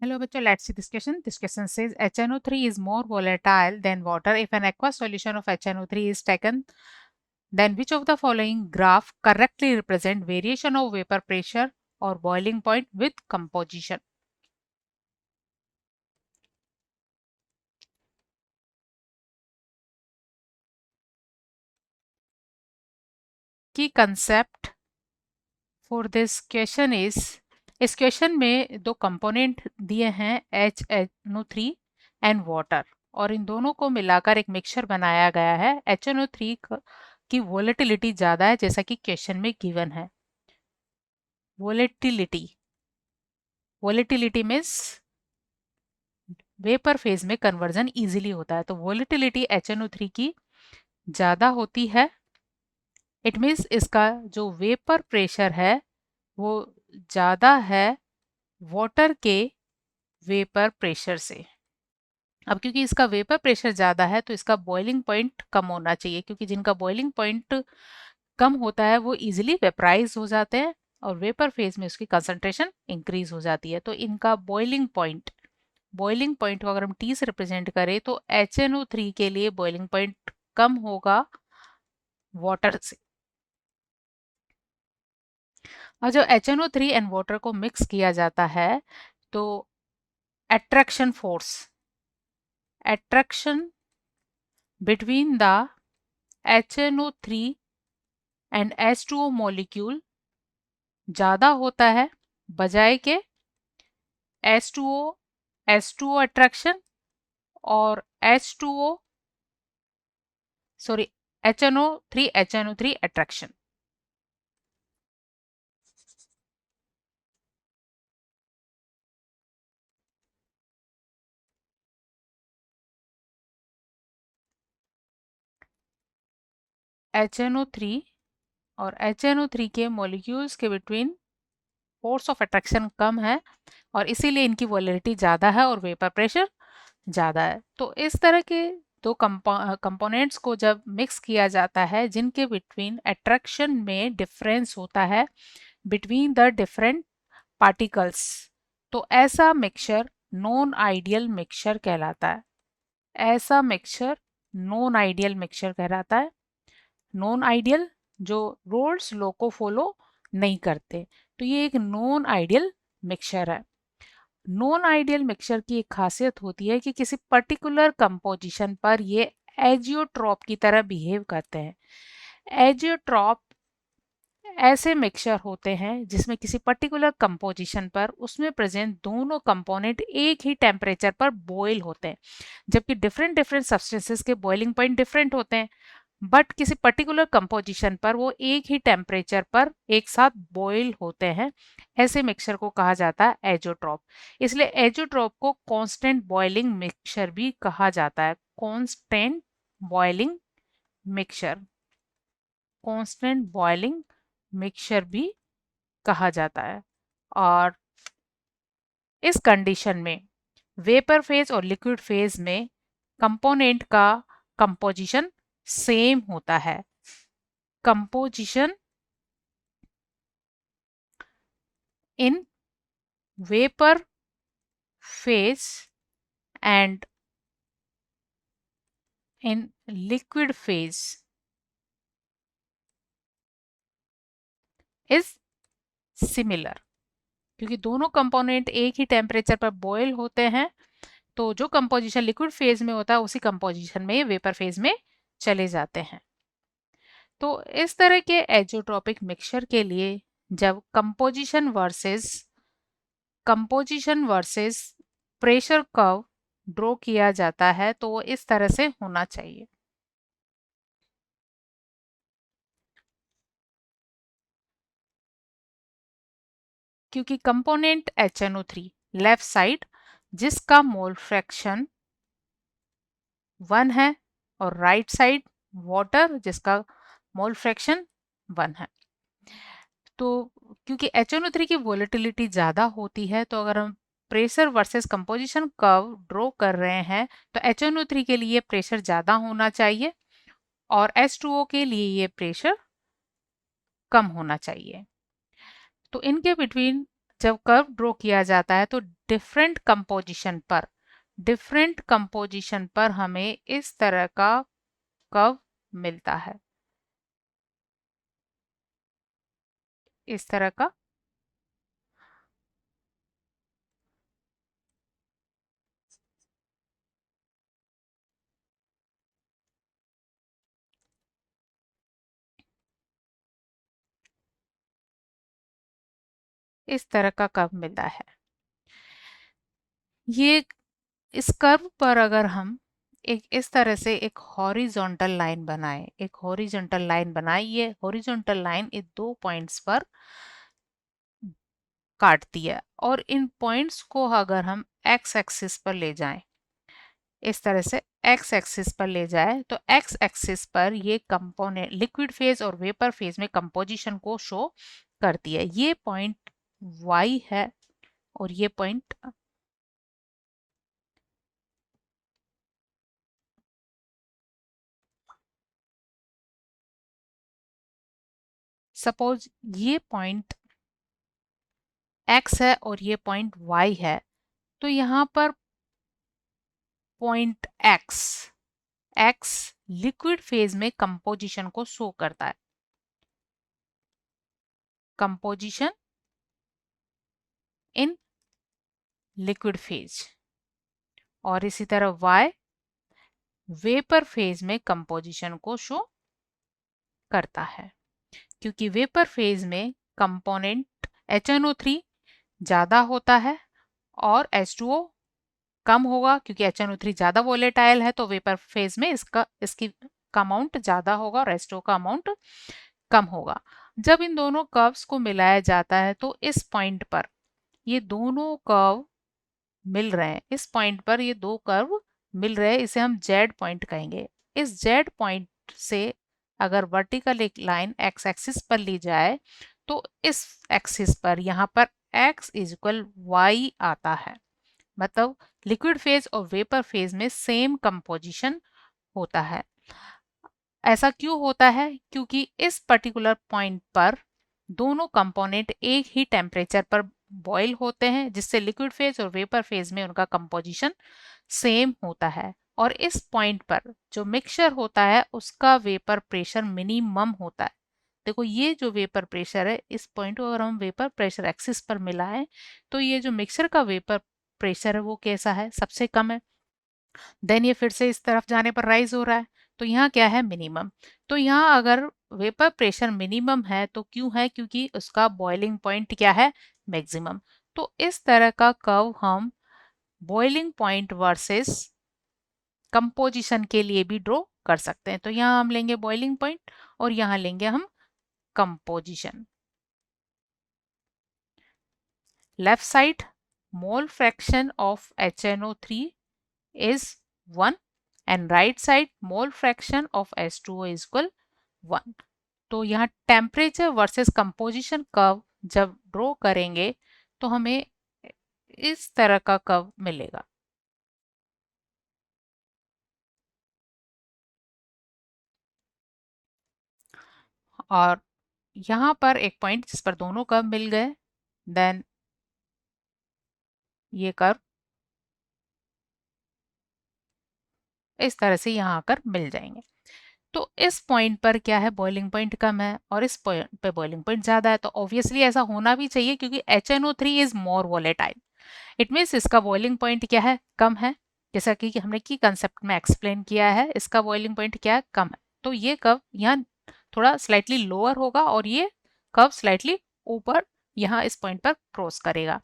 Hello, bachcho. Let's see this question. This question says HNO3 is more volatile than water. If an aqueous solution of HNO3 is taken, then which of the following graph correctly represent variation of vapor pressure or boiling point with composition? Key concept for this question is इस question में दो component दिए हैं HNO3 and water और इन दोनों को मिलाकर एक मिक्सचर बनाया गया है। HNO3 की वोलेटिलिटी ज़्यादा है जैसा कि क्वेश्चन में गिवन है। Volatility volatility means vapour phase में कन्वर्जन इजीली होता है, तो वोलेटिलिटी HNO3 की ज़्यादा होती है। इट मीन्स इसका जो वेपर प्रेशर है वो ज़्यादा है वाटर के वेपर प्रेशर से। अब क्योंकि इसका वेपर प्रेशर ज़्यादा है तो इसका बॉइलिंग पॉइंट कम होना चाहिए, क्योंकि जिनका बॉइलिंग पॉइंट कम होता है वो इजीली वेपराइज हो जाते हैं और वेपर फेज में उसकी कंसंट्रेशन इंक्रीज हो जाती है। तो इनका बॉइलिंग पॉइंट को अगर हम T से रिप्रेजेंट करें तो HNO3 के लिए बॉइलिंग पॉइंट कम होगा वाटर से। और जो HNO3 एंड वाटर को मिक्स किया जाता है तो attraction between the HNO3 and H2O molecule ज़्यादा होता है बजाय के H2O attraction और HNO3 attraction। HNO3 और HNO3 के मॉलिक्यूल्स के बिटवीन फोर्स ऑफ अट्रैक्शन कम है और इसीलिए इनकी वॉलेटिलिटी ज़्यादा है और वेपर प्रेशर ज़्यादा है। तो इस तरह के दो कंपोनेंट्स को जब मिक्स किया जाता है जिनके बिटवीन अट्रैक्शन में डिफरेंस होता है बिटवीन द डिफरेंट पार्टिकल्स, तो ऐसा मिक्सचर नॉन आइडियल मिक्सचर कहलाता है। ऐसा मिक्सचर नॉन आइडियल मिक्सचर कहलाता है। नॉन आइडियल जो रूल्स लॉ को फॉलो नहीं करते, तो ये एक नॉन आइडियल मिक्सचर है। नॉन आइडियल मिक्सचर की एक खासियत होती है कि किसी पर्टिकुलर कंपोजिशन पर ये एजियोट्रॉप की तरह बिहेव करते हैं। एजियोट्रॉप ऐसे मिक्सचर होते हैं जिसमें किसी पर्टिकुलर कंपोजिशन पर उसमें प्रेजेंट दोनों कंपोनेंट एक ही टेम्परेचर पर बॉयल होते हैं, जबकि डिफरेंट डिफरेंट सब्सटेंसेस के बॉइलिंग पॉइंट डिफरेंट होते हैं, बट किसी पर्टिकुलर कंपोजिशन पर वो एक ही टेम्परेचर पर एक साथ बॉयल होते हैं। ऐसे मिक्सचर को कहा जाता है एजोट्रॉप। इसलिए एजोट्रॉप को कांस्टेंट बॉइलिंग मिक्सचर भी कहा जाता है। Constant boiling mixture constant boiling mixture भी कहा जाता है। और इस कंडीशन में वेपर फेज और लिक्विड फेज में कंपोनेंट का कंपोजिशन सेम होता है। Composition in vapour phase and in liquid phase is similar. क्योंकि दोनों कंपोनेंट एक ही टेम्परेचर पर बॉयल होते हैं, तो जो कंपोजिशन लिक्विड फेज में होता है उसी कंपोजिशन में वेपर फेज में चले जाते हैं। तो इस तरह के एजोट्रॉपिक मिक्सचर के लिए जब composition versus pressure curve draw किया जाता है तो वो इस तरह से होना चाहिए। क्योंकि कंपोनेंट HNO3 लेफ्ट साइड जिसका मोल फ्रैक्शन 1 है और राइट साइड वाटर जिसका मोल फ्रैक्शन 1 है। तो क्योंकि HNO3 की वोलेटिलिटी ज़्यादा होती है, तो अगर हम pressure versus composition curve draw कर रहे हैं तो HNO3 के लिए प्रेशर ज़्यादा होना चाहिए और H2O के लिए ये प्रेशर कम होना चाहिए। तो इनके बिटवीन जब कर्व ड्रॉ किया जाता है तो डिफरेंट कंपोजिशन पर हमें इस तरह का कर्व मिलता है, इस तरह का। इस तरह का कर्व मिलता है। ये इस कर्व पर अगर हम एक इस तरह से एक हॉरिजॉन्टल लाइन बनाएं, ये हॉरिजॉन्टल लाइन इन दो पॉइंट्स पर काटती है, और इन पॉइंट्स को अगर हम एक्स एक्सिस पर ले जाएं, इस तरह से एक्स एक्सिस पर ले जाए, तो एक्स एक्सिस पर ये कंपोनेंट लिक्विड फेज और वेपर फेज में कंपोजिशन को शो करती है। ये पॉइंट y है और ये पॉइंट सपोज ये पॉइंट x है और ये पॉइंट y है, तो यहाँ पर पॉइंट x लिक्विड फेज में कंपोजिशन को शो करता है, कंपोजिशन इन लिक्विड फेज, और इसी तरह y वेपर फेज में कंपोजिशन को शो करता है। क्योंकि वेपर फेज में कंपोनेंट HNO3 ज़्यादा होता है और H2O कम होगा, क्योंकि HNO3 ज़्यादा वोलेटाइल है, तो वेपर फेज में इसकी का अमाउंट ज़्यादा होगा और H2O का अमाउंट कम होगा। जब इन दोनों कर्व्स को मिलाया जाता है तो इस पॉइंट पर ये दोनों कर्व मिल रहे हैं, इस पॉइंट पर ये दो कर्व मिल रहे हैं, इसे हम जेड पॉइंट कहेंगे। इस जेड पॉइंट से अगर वर्टिकल एक लाइन एक्स एक्सिस पर ली जाए तो इस एक्सिस पर यहाँ पर x इज इक्वल वाई आता है, मतलब लिक्विड फेज और वेपर फेज में सेम कंपोजिशन होता है। ऐसा क्यों होता है? क्योंकि इस पर्टिकुलर पॉइंट पर दोनों कंपोनेंट एक ही टेम्परेचर पर बॉयल होते हैं, जिससे लिक्विड फेज और वेपर फेज में उनका कंपोजिशन सेम होता है, और इस पॉइंट पर जो मिक्सचर होता है उसका वेपर प्रेशर मिनिमम होता है। देखो ये जो वेपर प्रेशर है, इस पॉइंट को अगर हम वेपर प्रेशर एक्सिस पर मिलाएं तो ये जो मिक्सचर का वेपर प्रेशर है वो कैसा है? सबसे कम है। देन ये फिर से इस तरफ जाने पर राइज हो रहा है, तो यहाँ क्या है? मिनिमम। तो यहाँ अगर वेपर प्रेशर मिनिमम है तो क्यों है? क्योंकि उसका बॉइलिंग पॉइंट क्या है? मैक्सिमम। तो इस तरह का कर्व हम बॉइलिंग पॉइंट वर्सेस कंपोजिशन के लिए भी ड्रॉ कर सकते हैं। तो यहाँ हम लेंगे बॉइलिंग पॉइंट और यहाँ लेंगे हम composition. Left side mole fraction of HNO3 is 1 and right side mole fraction of H2O is equal 1। तो यहाँ टेम्परेचर वर्सेस कंपोजिशन कर्व जब ड्रॉ करेंगे तो हमें इस तरह का कर्व मिलेगा। और यहाँ पर एक पॉइंट जिस पर दोनों कर्व मिल गए, देन ये कर्व इस तरह से यहाँ आकर मिल जाएंगे। तो इस पॉइंट पर क्या है? बॉइलिंग पॉइंट कम है और इस पॉइंट पे बॉइलिंग पॉइंट ज्यादा है, तो ऑब्वियसली ऐसा होना भी चाहिए क्योंकि HNO3 is more volatile. It means इसका बॉइलिंग पॉइंट क्या है? कम है। जैसा कि हमने की कंसेप्ट में एक्सप्लेन किया है, इसका बॉइलिंग पॉइंट क्या है? कम है। तो ये कर्व यहाँ थोड़ा स्लाइटली लोअर होगा और ये कर्व स्लाइटली ऊपर यहाँ इस पॉइंट पर क्रॉस करेगा।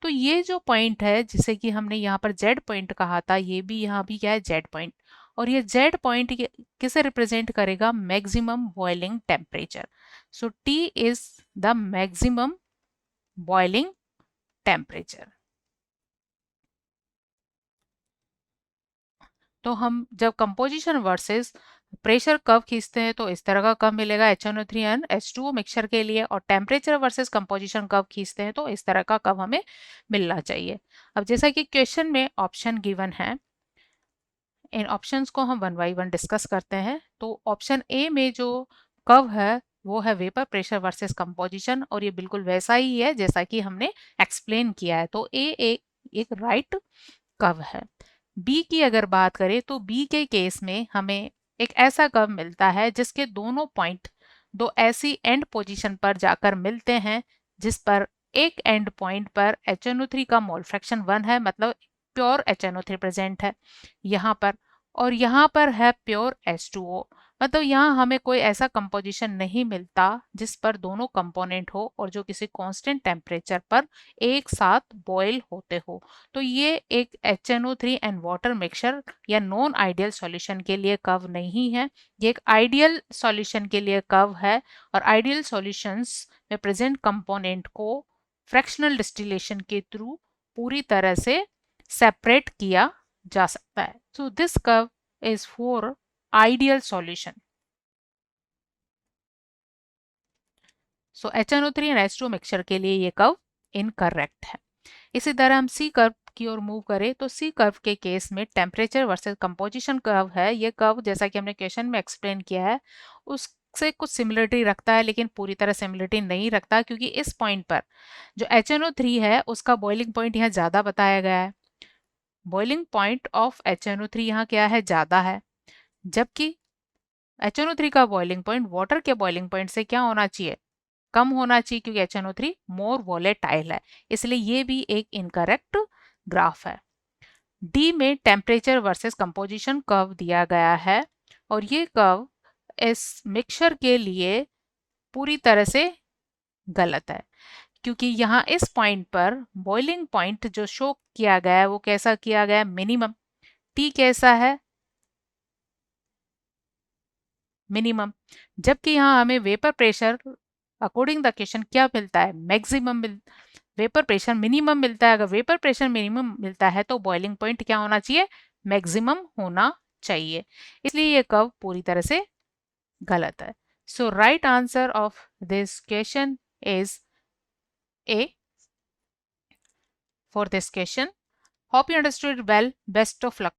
तो ये जो पॉइंट है जिसे कि हमने यहाँ पर जेड पॉइंट कहा था, ये भी यहाँ भी क्या है? Z point. और ये जेड पॉइंट किसे रिप्रेजेंट करेगा? Maximum boiling temperature. So T is the maximum boiling temperature. तो हम जब कंपोजिशन वर्सेस प्रेशर कर्व खींचते हैं तो इस तरह का कर्व मिलेगा HNO3 एंड H2O मिक्सचर के लिए, और टेम्परेचर वर्सेस कंपोजिशन कर्व खींचते हैं तो इस तरह का कर्व हमें मिलना चाहिए। अब जैसा कि क्वेश्चन में ऑप्शन गिवन है, इन ऑप्शंस को हम वन बाई वन डिस्कस करते हैं। तो ऑप्शन ए में जो कर्व है वो है वेपर प्रेशर वर्सेस कंपोजिशन, और ये बिल्कुल वैसा ही है जैसा कि हमने एक्सप्लेन किया है। तो ए एक राइट कर्व है। बी की अगर बात करें तो बी के केस में हमें एक ऐसा कर्व मिलता है जिसके दोनों पॉइंट दो ऐसी एंड पोजीशन पर जाकर मिलते हैं जिस पर एक एंड पॉइंट पर HNO3 का मोल फ्रैक्शन 1 है, मतलब प्योर HNO3 प्रेजेंट है यहाँ पर, और यहाँ पर है प्योर H2O, मतलब यहाँ हमें कोई ऐसा कंपोजिशन नहीं मिलता जिस पर दोनों कंपोनेंट हो और जो किसी कांस्टेंट टेम्परेचर पर एक साथ बॉयल होते हो। तो ये एक HNO3 एंड वाटर मिक्सचर या नॉन आइडियल सॉल्यूशन के लिए कर्व नहीं है, ये एक आइडियल सॉल्यूशन के लिए कर्व है। और आइडियल सॉल्यूशंस में प्रेजेंट कंपोनेंट को फ्रैक्शनल डिस्टिलेशन के थ्रू पूरी तरह से सेपरेट किया जा सकता है। So this curve is for ideal solution. So HNO3 and H2O mixture के लिए ये कर्व इनकरेक्ट है। इसी तरह हम सी कर्व की ओर मूव करें तो सी कर्व के केस में टेम्परेचर वर्सेस कंपोजिशन कर्व है। ये कर्व जैसा कि हमने क्वेश्चन में एक्सप्लेन किया है उससे कुछ सिमिलरिटी रखता है, लेकिन पूरी तरह सिमिलरिटी नहीं रखता, क्योंकि इस पॉइंट पर जो HNO3 है उसका बॉइलिंग पॉइंट यहाँ ज़्यादा बताया गया है। बॉइलिंग पॉइंट ऑफ HNO3 यहाँ क्या है, ज़्यादा है, जबकि HNO3 का बॉइलिंग पॉइंट वाटर के बॉइलिंग पॉइंट से क्या होना चाहिए, कम होना चाहिए, क्योंकि HNO3 मोर वोलेटाइल है। इसलिए ये भी एक इनकरेक्ट ग्राफ है। डी में टेम्परेचर वर्सेस कंपोजिशन कर्व दिया गया है, और ये कर्व इस मिक्सचर के लिए पूरी तरह से गलत है, क्योंकि यहाँ इस पॉइंट पर बॉइलिंग पॉइंट जो शो किया गया है वो कैसा किया गया है, मिनिमम। टी कैसा है, मिनिमम, जबकि यहाँ हमें vapour pressure according the question क्या मिलता है, मैक्सिमम वेपर प्रेशर मिनिमम मिलता है। अगर वेपर प्रेशर मिनिमम मिलता है तो बॉइलिंग पॉइंट क्या होना चाहिए, मैक्सिमम होना चाहिए। इसलिए ये कर्व पूरी तरह से गलत है। So right answer of this question is A for this question. Hope you understood well, best of luck.